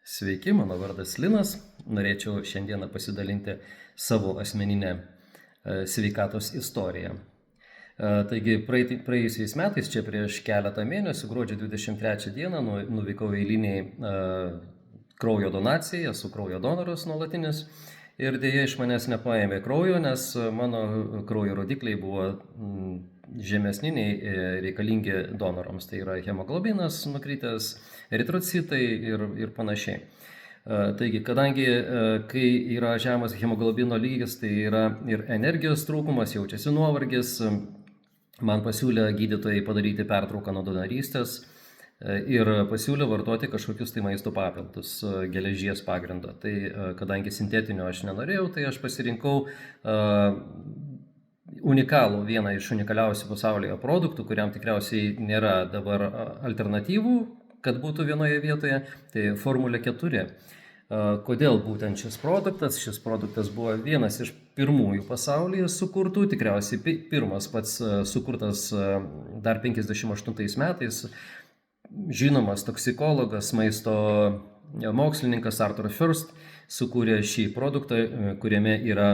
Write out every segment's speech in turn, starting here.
Sveiki, mano vardas Linas. Norėčiau šiandieną pasidalinti savo asmeninę sveikatos istoriją. Taigi praėjusiais metais, čia prieš keletą mėnesių, gruodžio 23 dieną, nuvykau eiliniai kraujo donacijai, esu kraujo donoras nuolatinis ir dėja iš manęs nepaėmė kraujo, nes mano kraujo rodikliai buvo žemesni nei reikalingi donorams. Tai yra hemoglobinas nukritęs, eritrocitai ir panašiai. Taigi, kadangi kai yra žemas hemoglobino lygis, tai yra ir energijos trūkumas, jaučiasi nuovargis, man pasiūlė gydytojai padaryti pertrauką nuo donorystės ir pasiūlė vartoti kažkokius tai maisto papildus geležies pagrindo. Tai kadangi sintetinio aš nenorėjau, tai aš pasirinkau unikalų, vieną iš unikaliausių pasaulyje produktų, kuriam tikriausiai nėra dabar alternatyvų, kad būtų vienoje vietoje, tai Formulė 4. Kodėl būtent šis produktas? Šis produktas buvo vienas iš pirmųjų pasaulyje sukurtų, tikriausiai pirmas pats sukurtas dar 58 metais. Žinomas toksikologas, maisto mokslininkas Arthur First sukūrė šį produktą, kuriame yra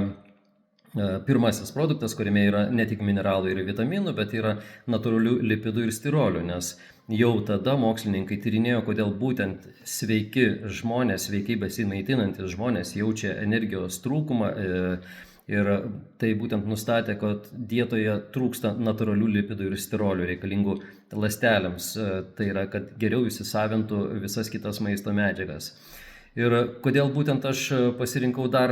pirmasis produktas, kuriame yra ne tik mineralų ir vitaminų, bet yra natūralių lipidų ir stirolių, nes jau tada mokslininkai tyrinėjo, kodėl būtent sveiki žmonės, sveikai besimaitinantis žmonės jaučia energijos trūkumą ir tai būtent nustatė, kad dietoje trūksta natūralių lipidų ir stirolių reikalingų ląstelėms, tai yra, kad geriau įsisavintų visas kitas maisto medžiagas. Ir kodėl būtent aš pasirinkau dar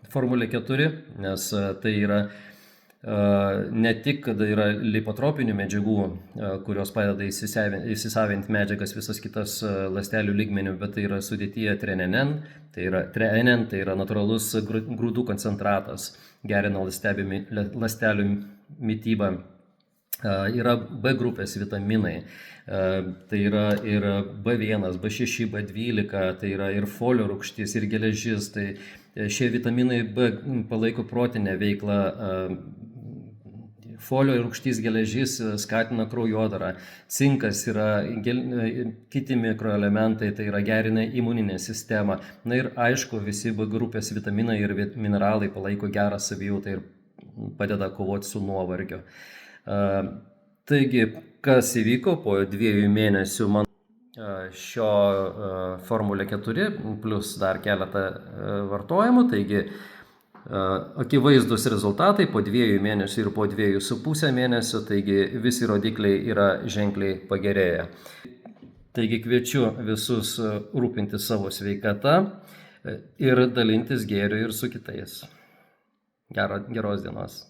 Formulė 4, nes tai yra ne tik, kad yra lipotropinių medžiagų, kurios padeda įsisavinti medžiagas visas kitas ląstelių lygmenių, bet tai yra sudėtyje treenen, tai yra natūralus grūdų koncentratas, gerina ląstelių mitybą. Yra B grupės vitaminai, tai yra ir B1, B6, B12, tai yra ir folio rūgštis, ir geležis, tai šie vitaminai B palaiko protinę veiklą, folio rūgštis, geležis skatina kraujodarą, cinkas yra kiti mikroelementai, tai yra gerina imuninę sistemą. Na ir aišku, visi B grupės vitaminai ir mineralai palaiko gerą savijautą ir padeda kovoti su nuovargiu. Taigi, kas įvyko po 2 mėnesių man šio Formulė 4 plus dar keletą vartojimų, taigi akivaizdus rezultatai po 2 mėnesių ir po 2,5 mėnesių, taigi visi rodikliai yra ženkliai pagerėję. Taigi kviečiu visus rūpintis savo sveikata ir dalintis gėriu ir su kitais. Geros dienos.